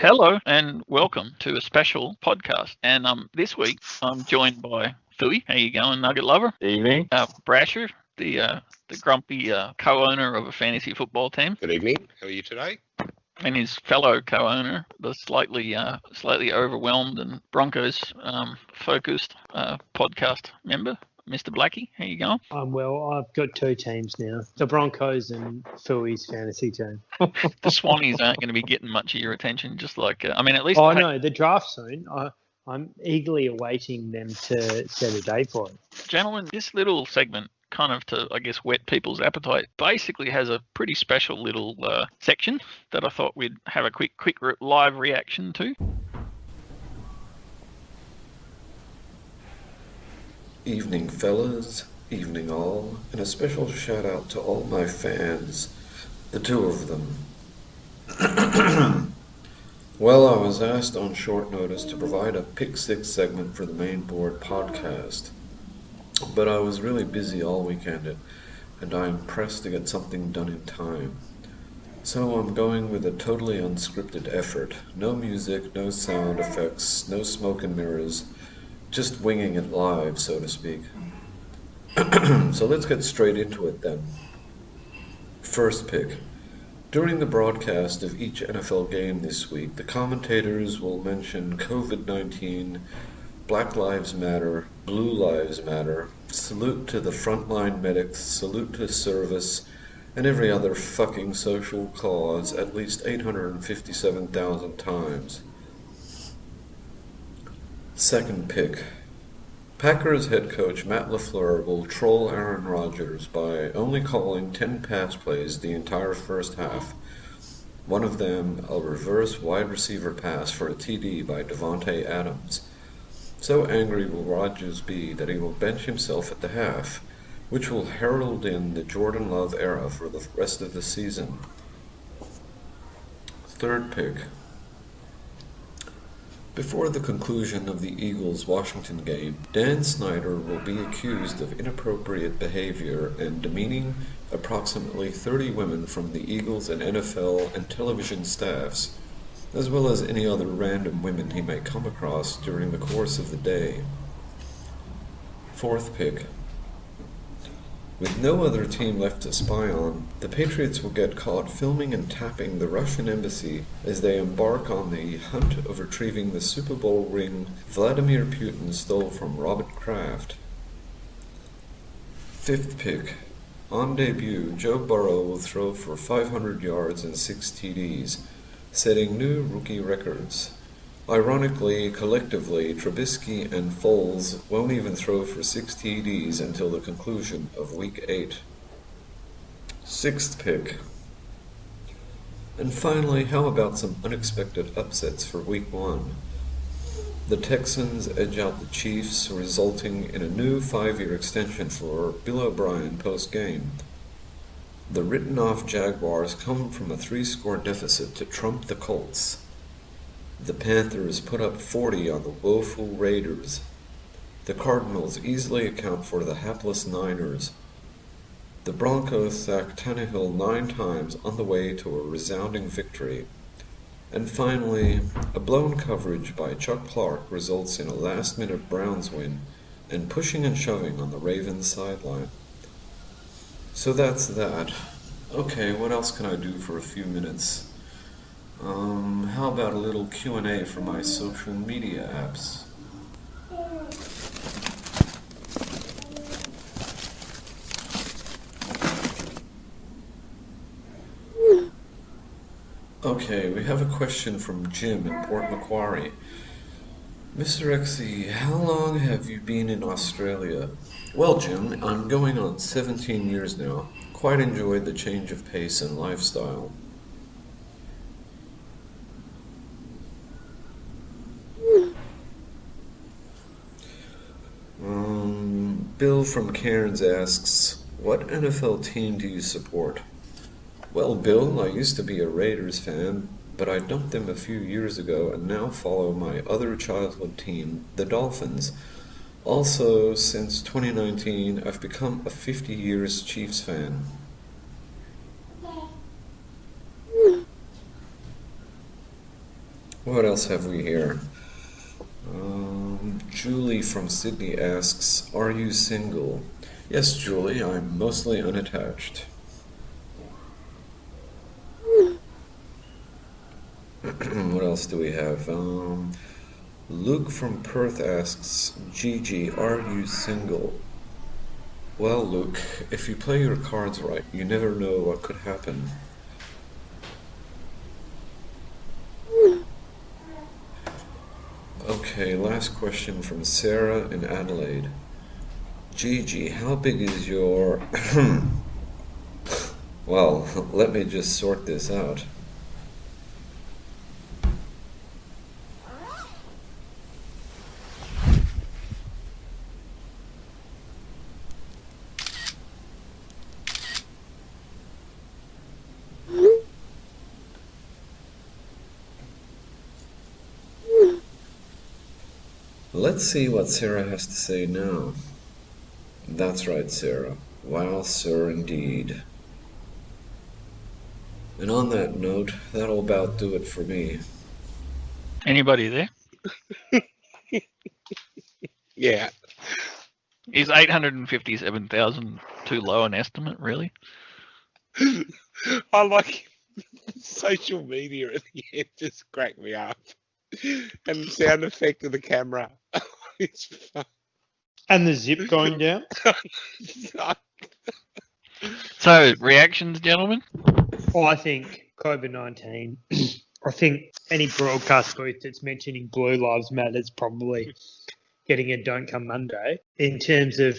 Hello and welcome to a special podcast. And this week I'm joined by Philly. How you going, Nugget lover? Evening. Brasher, the grumpy co-owner of a fantasy football team, Good evening. How are you today? and his fellow co-owner, the slightly overwhelmed and Broncos focused podcast member, Mr. Blackie. How you going? Well, I've got two teams now: the Broncos and Philly's fantasy team. The Swannies aren't going to be getting much of your attention. Just like at least. Oh no, the draft soon. I'm eagerly awaiting them to set a date for it. Gentlemen, this little segment, kind of to, I guess, whet people's appetite, basically has a pretty special little section that I thought we'd have a quick live reaction to. Evening, fellas. Evening, all. And a special shout out to all my fans, the two of them. Well, I was asked on short notice to provide a Pick Six segment for the Main Board podcast, but I was really busy all weekend, and I am pressed to get something done in time. So I'm going with a totally unscripted effort. No music, no sound effects, no smoke and mirrors, just winging it live, so to speak. So let's get straight into it then. First pick. During the broadcast of each NFL game this week, the commentators will mention COVID-19, Black Lives Matter, Blue Lives Matter, salute to the frontline medics, salute to service, and every other fucking social cause at least 857,000 times. Second pick. Packers head coach Matt LaFleur will troll Aaron Rodgers by only calling 10 pass plays the entire first half. One of them a reverse wide receiver pass for a TD by Davante Adams. So angry will Rodgers be that he will bench himself at the half, which will herald in the Jordan Love era for the rest of the season. Third pick. Before the conclusion of the Eagles-Washington game, Dan Snyder will be accused of inappropriate behavior and demeaning approximately 30 women from the Eagles and NFL and television staffs, as well as any other random women he may come across during the course of the day. Fourth pick. With no other team left to spy on, the Patriots will get caught filming and tapping the Russian embassy as they embark on the hunt of retrieving the Super Bowl ring Vladimir Putin stole from Robert Kraft. Fifth pick. On debut, Joe Burrow will throw for 500 yards and 6 TDs, setting new rookie records. Ironically, collectively, Trubisky and Foles won't even throw for 6 TDs until the conclusion of Week 8. Sixth pick. And finally, how about some unexpected upsets for Week 1? The Texans edge out the Chiefs, resulting in a new 5-year extension for Bill O'Brien post-game. The written-off Jaguars come from a 3-score deficit to trump the Colts. The Panthers put up 40 on the woeful Raiders. The Cardinals easily account for the hapless Niners. The Broncos sack Tannehill 9 times on the way to a resounding victory. And finally, a blown coverage by Chuck Clark results in a last-minute Browns win and pushing and shoving on the Ravens sideline. So that's that. Okay, what else can I do for a few minutes? How about a little Q&A for my social media apps? Okay, we have a question from Jim in Port Macquarie. Mr. Exy, how long have you been in Australia? Well, Jim, I'm going on 17 years now. Quite enjoyed the change of pace and lifestyle. Bill from Cairns asks, what NFL team do you support? Well, Bill, I used to be a Raiders fan, but I dumped them a few years ago and now follow my other childhood team, the Dolphins. Also, since 2019, I've become a 50 years Chiefs fan. What else have we here? Julie from Sydney asks, "Are you single?" Yes, Julie, I'm mostly unattached. What else do we have? Luke from Perth asks, "Gigi, are you single?" Well, Luke, if you play your cards right, you never know what could happen. Okay, last question from Sarah in Adelaide. Gigi, how big is your... Well, let me just sort this out. Let's see what Sarah has to say now. That's right, Sarah. Wow, sir, indeed. And on that note, that'll about do it for me. Anybody there? Yeah. Is 857,000 too low an estimate, really? I like social media at the end just cracked me up. And the sound effect of the camera. It's fun. And the zip going down. So, reactions, gentlemen? Well, I think COVID-19, I think any broadcast booth that's mentioning Blue Lives Matter is probably getting a don't come Monday. In terms of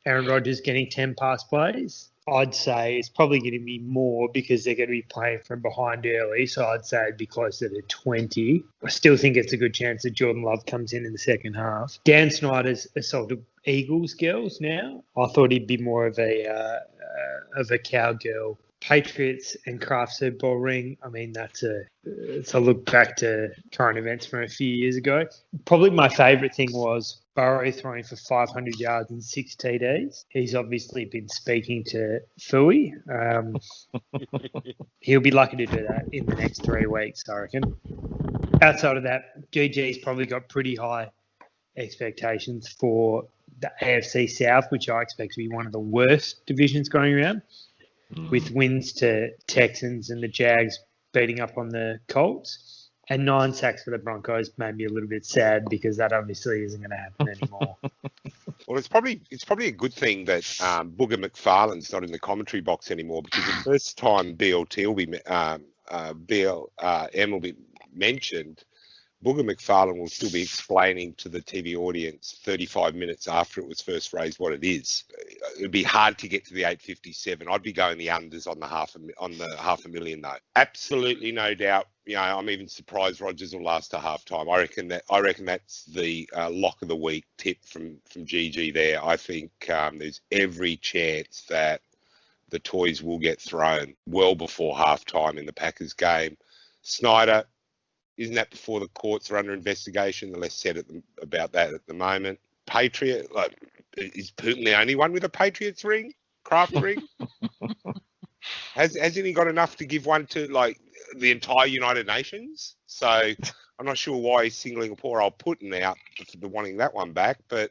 Aaron Rodgers getting 10 pass plays, I'd say it's probably going to be more because they're going to be playing from behind early. So I'd say it'd be closer to 20. I still think it's a good chance that Jordan Love comes in the second half. Dan Snyder's assaulted Eagles girls now. I thought he'd be more of a cowgirl. Patriots and Kraft Super Bowl ring. I mean, it's a look back to current events from a few years ago. Probably my favourite thing was Burrow throwing for 500 yards and 6 TDs. He's obviously been speaking to Fui. He'll be lucky to do that in the next 3 weeks, I reckon. Outside of that, GG's probably got pretty high expectations for the AFC South, which I expect to be one of the worst divisions going around, with wins to Texans and the Jags beating up on the Colts. And 9 sacks for the Broncos made me a little bit sad because that obviously isn't going to happen anymore. Well, it's probably a good thing that Booger McFarlane's not in the commentary box anymore, because the first time BLM will be mentioned, Booger McFarlane will still be explaining to the TV audience 35 minutes after it was first raised what it is. It would be hard to get to the 857. I'd be going the unders on the half a million though. Absolutely no doubt. You know, I'm even surprised Rodgers will last to halftime. I reckon that's the lock of the week tip from GG there. I think there's every chance that the toys will get thrown well before halftime in the Packers game. Snyder, isn't that before the courts are under investigation? The less said about that at the moment. Patriot, is Putin the only one with a Patriots ring? Kraft ring? Hasn't he got enough to give one to the entire United Nations? So I'm not sure why he's singling poor old Putin out for wanting that one back. But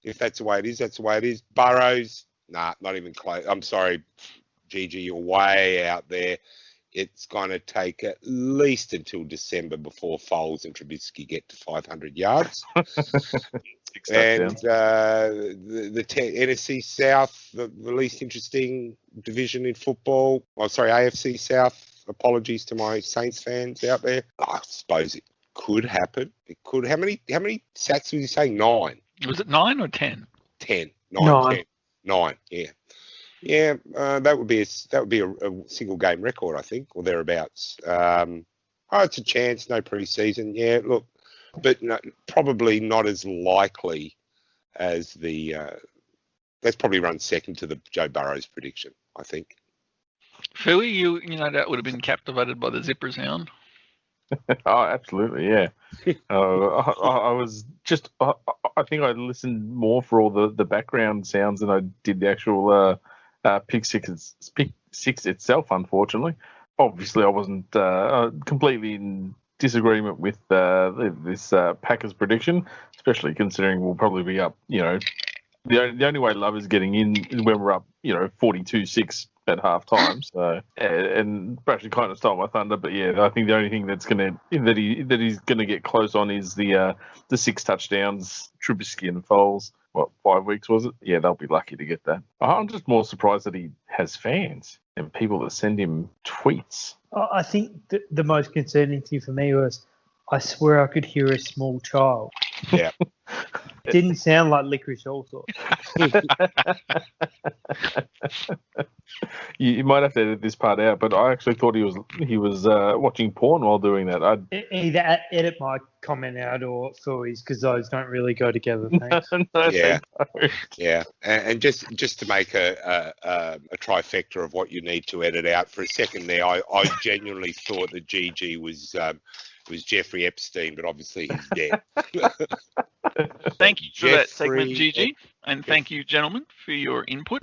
if that's the way it is, that's the way it is. Burrows, nah, not even close. I'm sorry, Gigi, you're way out there. It's going to take at least until December before Foles and Trubisky get to 500 yards. And the NFC South, the least interesting division in football. I'm sorry, AFC South. Apologies to my Saints fans out there. I suppose it could happen. It could. How many sacks was he saying? 9. Was it 9 or 10? 10. 9. 10. 9. Yeah. Yeah, that would be a single game record, I think, or thereabouts. It's a chance, no preseason. Yeah, look, but no, probably not as likely as let's probably run second to the Joe Burrow's prediction, I think. Philly, you know that would have been captivated by the zipper sound. Oh, absolutely, yeah. I was just, I think I listened more for all the background sounds than I did the actual pick six itself, unfortunately. Obviously, I wasn't completely disagreement with this Packers prediction, especially considering we'll probably be up. The only way Love is getting in is when we're up, 42-6 at half time. So, and actually kind of stole my thunder, but yeah, I think the only thing that he's gonna get close on is the 6 touchdowns, Trubisky and Foles. What, 5 weeks was it? Yeah, they'll be lucky to get that. I'm just more surprised that he has fans and people that send him tweets. I think the most concerning thing for me was I swear I could hear a small child. Yeah. It didn't sound like Licorice Allsorts. You might have to edit this part out, but I actually thought he was watching porn while doing that. Either edit my comment out or Philly's, because those don't really go together. Thanks. No, Yeah. they don't. Yeah, and just to make a trifecta of what you need to edit out for a second there, I genuinely thought that GG was Jeffrey Epstein, but obviously he's dead. Thank you for that segment, Jeffrey Gigi, and thank you, gentlemen, for your input.